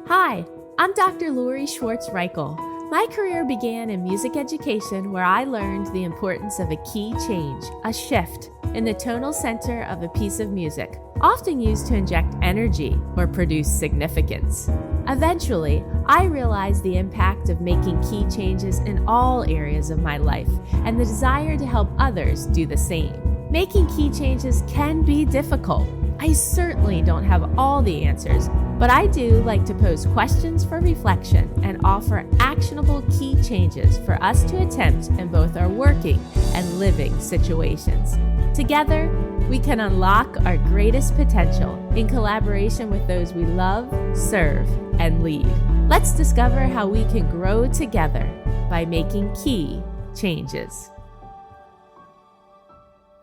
Hi, I'm Dr. Lori Schwartz-Reichel. My career began in music education where I learned the importance of a key change, a shift, in the tonal center of a piece of music, often used to inject energy or produce significance. Eventually, I realized the impact of making key changes in all areas of my life and the desire to help others do the same. Making key changes can be difficult. I certainly don't have all the answers, but I do like to pose questions for reflection and offer actionable key changes for us to attempt in both our working and living situations. Together, we can unlock our greatest potential in collaboration with those we love, serve, and lead. Let's discover how we can grow together by making key changes.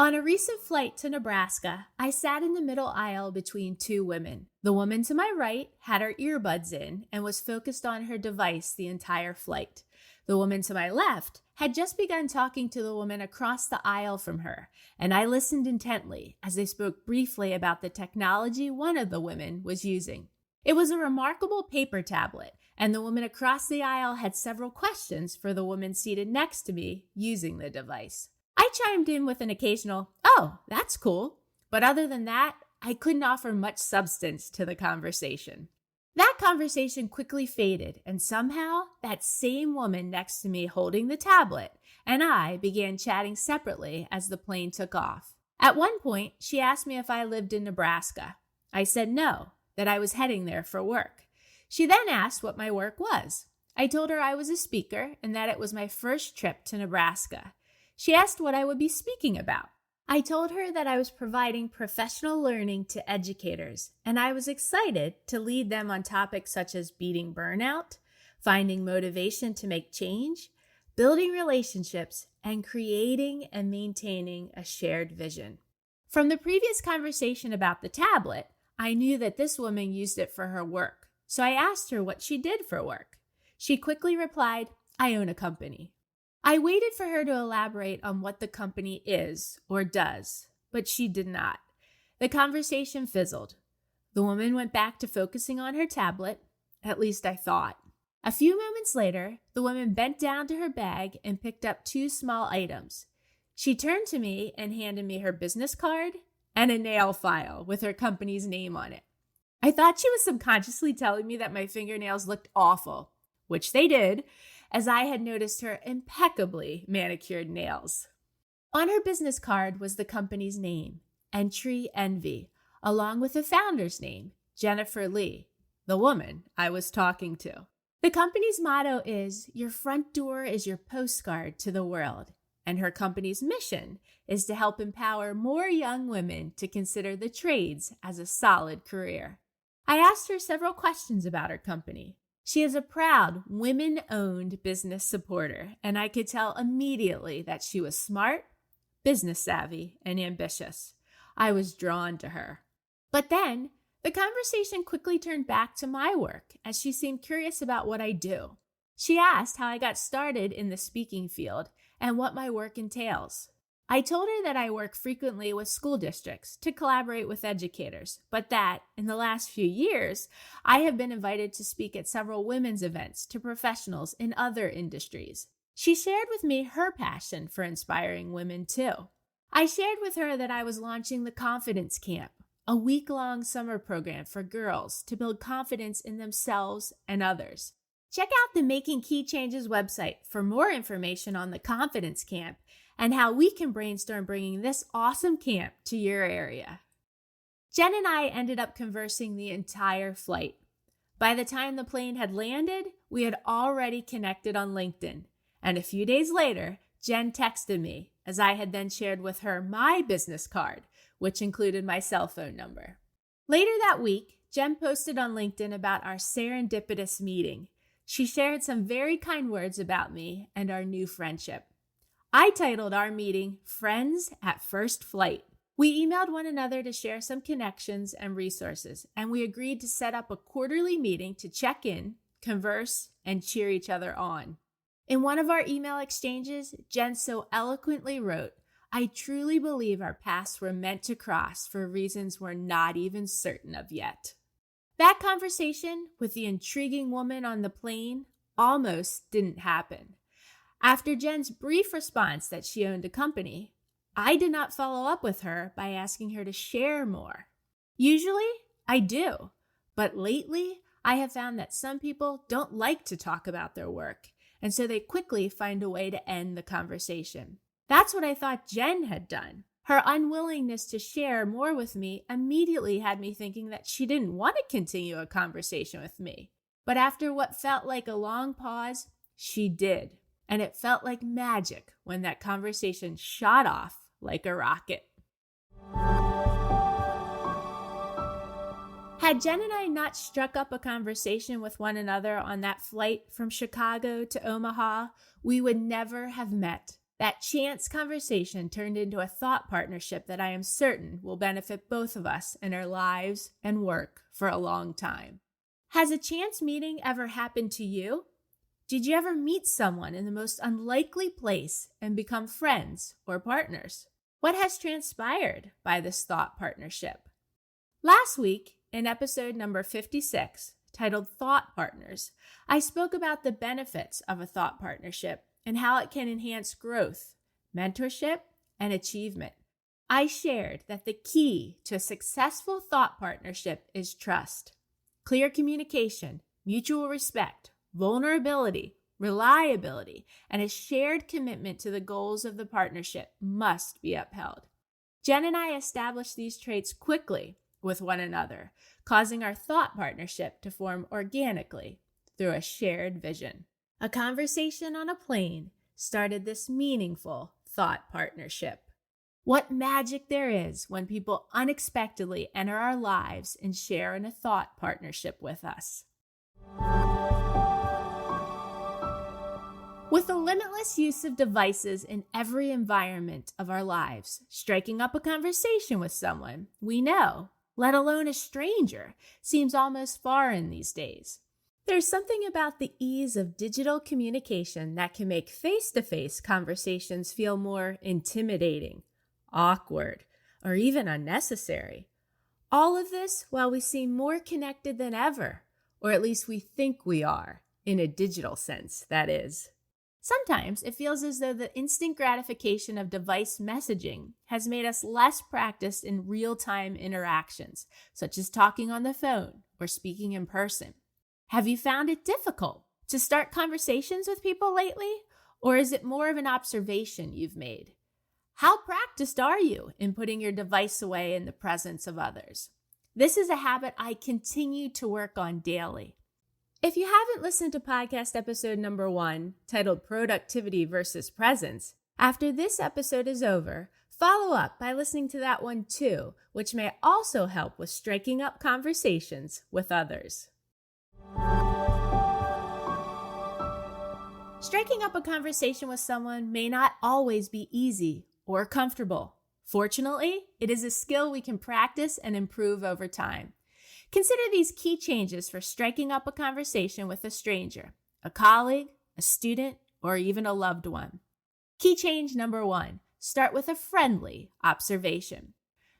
On a recent flight to Nebraska, I sat in the middle aisle between two women. The woman to my right had her earbuds in and was focused on her device the entire flight. The woman to my left had just begun talking to the woman across the aisle from her, and I listened intently as they spoke briefly about the technology one of the women was using. It was a remarkable paper tablet, and the woman across the aisle had several questions for the woman seated next to me using the device. I chimed in with an occasional, "Oh, that's cool." But other than that, I couldn't offer much substance to the conversation. That conversation quickly faded, and somehow that same woman next to me holding the tablet and I began chatting separately as the plane took off. At one point, she asked me if I lived in Nebraska. I said no, that I was heading there for work. She then asked what my work was. I told her I was a speaker and that it was my first trip to Nebraska. She asked what I would be speaking about. I told her that I was providing professional learning to educators, and I was excited to lead them on topics such as beating burnout, finding motivation to make change, building relationships, and creating and maintaining a shared vision. From the previous conversation about the tablet, I knew that this woman used it for her work, so I asked her what she did for work. She quickly replied, "I own a company." I waited for her to elaborate on what the company is or does, but she did not. The conversation fizzled. The woman went back to focusing on her tablet, at least I thought. A few moments later, the woman bent down to her bag and picked up two small items. She turned to me and handed me her business card and a nail file with her company's name on it. I thought she was subconsciously telling me that my fingernails looked awful, which they did, as I had noticed her impeccably manicured nails. On her business card was the company's name, Entry Envy, along with the founder's name, Jennifer Lee, the woman I was talking to. The company's motto is, "Your front door is your postcard to the world," and her company's mission is to help empower more young women to consider the trades as a solid career. I asked her several questions about her company. She is a proud, women-owned business supporter, and I could tell immediately that she was smart, business savvy, and ambitious. I was drawn to her. But then, the conversation quickly turned back to my work, as she seemed curious about what I do. She asked how I got started in the speaking field and what my work entails. I told her that I work frequently with school districts to collaborate with educators, but that, in the last few years, I have been invited to speak at several women's events to professionals in other industries. She shared with me her passion for inspiring women, too. I shared with her that I was launching the Confidence Camp, a week-long summer program for girls to build confidence in themselves and others. Check out the Making Key Changes website for more information on the Confidence Camp and how we can brainstorm bringing this awesome camp to your area. Jen and I ended up conversing the entire flight. By the time the plane had landed, we had already connected on LinkedIn. And a few days later, Jen texted me, as I had then shared with her my business card, which included my cell phone number. Later that week, Jen posted on LinkedIn about our serendipitous meeting. She shared some very kind words about me and our new friendship. I titled our meeting Friends at First Flight. We emailed one another to share some connections and resources, and we agreed to set up a quarterly meeting to check in, converse, and cheer each other on. In one of our email exchanges, Jen so eloquently wrote, "I truly believe our paths were meant to cross for reasons we're not even certain of yet." That conversation with the intriguing woman on the plane almost didn't happen. After Jen's brief response that she owned a company, I did not follow up with her by asking her to share more. Usually, I do, but lately, I have found that some people don't like to talk about their work, and so they quickly find a way to end the conversation. That's what I thought Jen had done. Her unwillingness to share more with me immediately had me thinking that she didn't want to continue a conversation with me. But after what felt like a long pause, she did. And it felt like magic when that conversation shot off like a rocket. Had Jen and I not struck up a conversation with one another on that flight from Chicago to Omaha, we would never have met. That chance conversation turned into a thought partnership that I am certain will benefit both of us in our lives and work for a long time. Has a chance meeting ever happened to you? Did you ever meet someone in the most unlikely place and become friends or partners? What has transpired by this thought partnership? Last week, in episode number 56, titled Thought Partners, I spoke about the benefits of a thought partnership and how it can enhance growth, mentorship, and achievement. I shared that the key to a successful thought partnership is trust, clear communication, mutual respect, vulnerability, reliability, and a shared commitment to the goals of the partnership must be upheld. Jen and I established these traits quickly with one another, causing our thought partnership to form organically through a shared vision. A conversation on a plane started this meaningful thought partnership. What magic there is when people unexpectedly enter our lives and share in a thought partnership with us. With the limitless use of devices in every environment of our lives, striking up a conversation with someone we know, let alone a stranger, seems almost foreign these days. There's something about the ease of digital communication that can make face-to-face conversations feel more intimidating, awkward, or even unnecessary. All of this while we seem more connected than ever, or at least we think we are, in a digital sense, that is. Sometimes it feels as though the instant gratification of device messaging has made us less practiced in real-time interactions, such as talking on the phone or speaking in person. Have you found it difficult to start conversations with people lately? Or is it more of an observation you've made? How practiced are you in putting your device away in the presence of others? This is a habit I continue to work on daily. If you haven't listened to podcast episode number 1, titled Productivity versus Presence, after this episode is over, follow up by listening to that one too, which may also help with striking up conversations with others. Striking up a conversation with someone may not always be easy or comfortable. Fortunately, it is a skill we can practice and improve over time. Consider these key changes for striking up a conversation with a stranger, a colleague, a student, or even a loved one. Key change number 1, start with a friendly observation.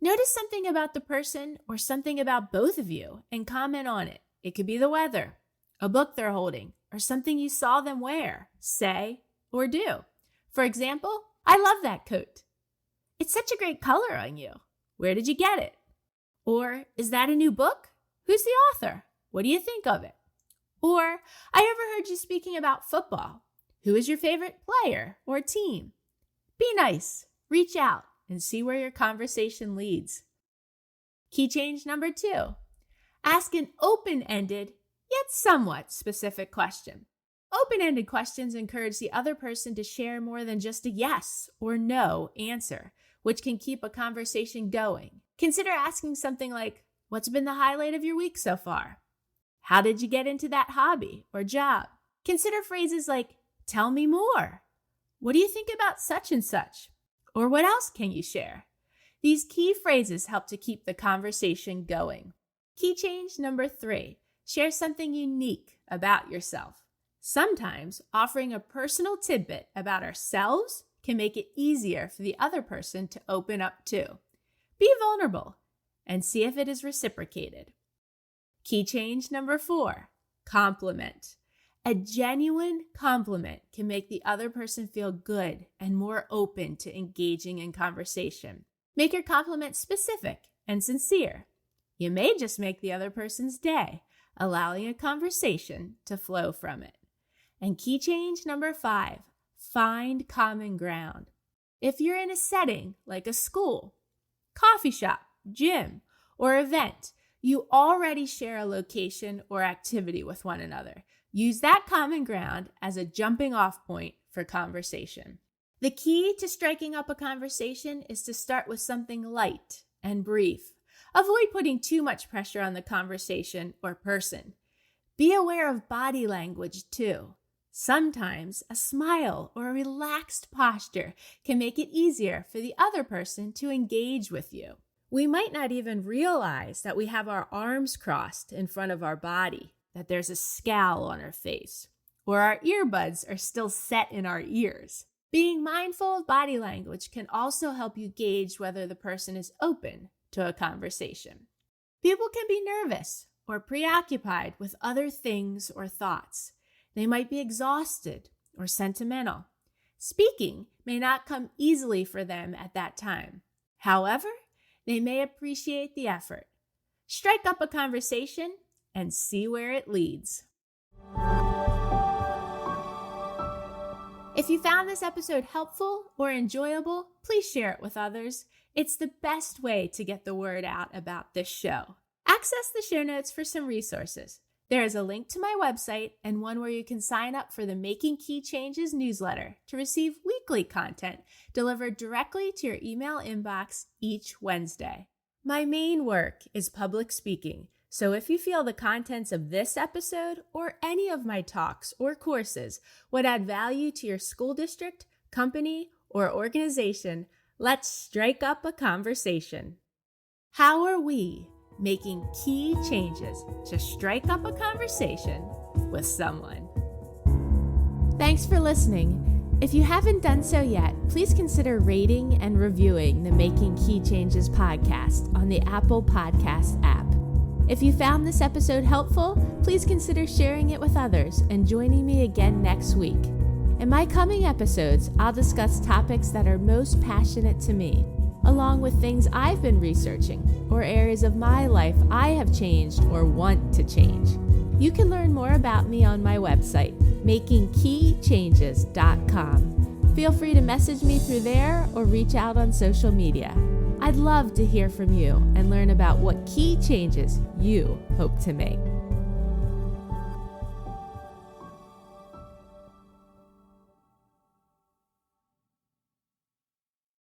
Notice something about the person or something about both of you and comment on it. It could be the weather, a book they're holding, or something you saw them wear, say, or do. For example, I love that coat. It's such a great color on you. Where did you get it? Or, is that a new book? Who's the author? What do you think of it? Or, I overheard you speaking about football. Who is your favorite player or team? Be nice, reach out, and see where your conversation leads. Key change number 2. Ask an open-ended, yet somewhat specific question. Open-ended questions encourage the other person to share more than just a yes or no answer, which can keep a conversation going. Consider asking something like, what's been the highlight of your week so far? How did you get into that hobby or job? Consider phrases like, tell me more. What do you think about such and such? Or what else can you share? These key phrases help to keep the conversation going. Key change number 3, share something unique about yourself. Sometimes offering a personal tidbit about ourselves can make it easier for the other person to open up too. Be vulnerable and see if it is reciprocated. Key change number 4, compliment. A genuine compliment can make the other person feel good and more open to engaging in conversation. Make your compliment specific and sincere. You may just make the other person's day, allowing a conversation to flow from it. And key change number 5, find common ground. If you're in a setting like a school, coffee shop, gym, or event, you already share a location or activity with one another. Use that common ground as a jumping off point for conversation. The key to striking up a conversation is to start with something light and brief. Avoid putting too much pressure on the conversation or person. Be aware of body language too. Sometimes a smile or a relaxed posture can make it easier for the other person to engage with you. We might not even realize that we have our arms crossed in front of our body, that there's a scowl on our face, or our earbuds are still set in our ears. Being mindful of body language can also help you gauge whether the person is open to a conversation. People can be nervous or preoccupied with other things or thoughts. They might be exhausted or sentimental. Speaking may not come easily for them at that time. However, they may appreciate the effort. Strike up a conversation and see where it leads. If you found this episode helpful or enjoyable, please share it with others. It's the best way to get the word out about this show. Access the show notes for some resources. There is a link to my website and one where you can sign up for the Making Key Changes newsletter to receive weekly content delivered directly to your email inbox each Wednesday. My main work is public speaking, so if you feel the contents of this episode or any of my talks or courses would add value to your school district, company, or organization, let's strike up a conversation. How are we making key changes to strike up a conversation with someone? Thanks for listening. If you haven't done so yet, please consider rating and reviewing the Making Key Changes podcast on the Apple Podcast app. If you found this episode helpful, please consider sharing it with others and joining me again next week. In my coming episodes, I'll discuss topics that are most passionate to me, along with things I've been researching or areas of my life I have changed or want to change. You can learn more about me on my website, makingkeychanges.com. Feel free to message me through there or reach out on social media. I'd love to hear from you and learn about what key changes you hope to make.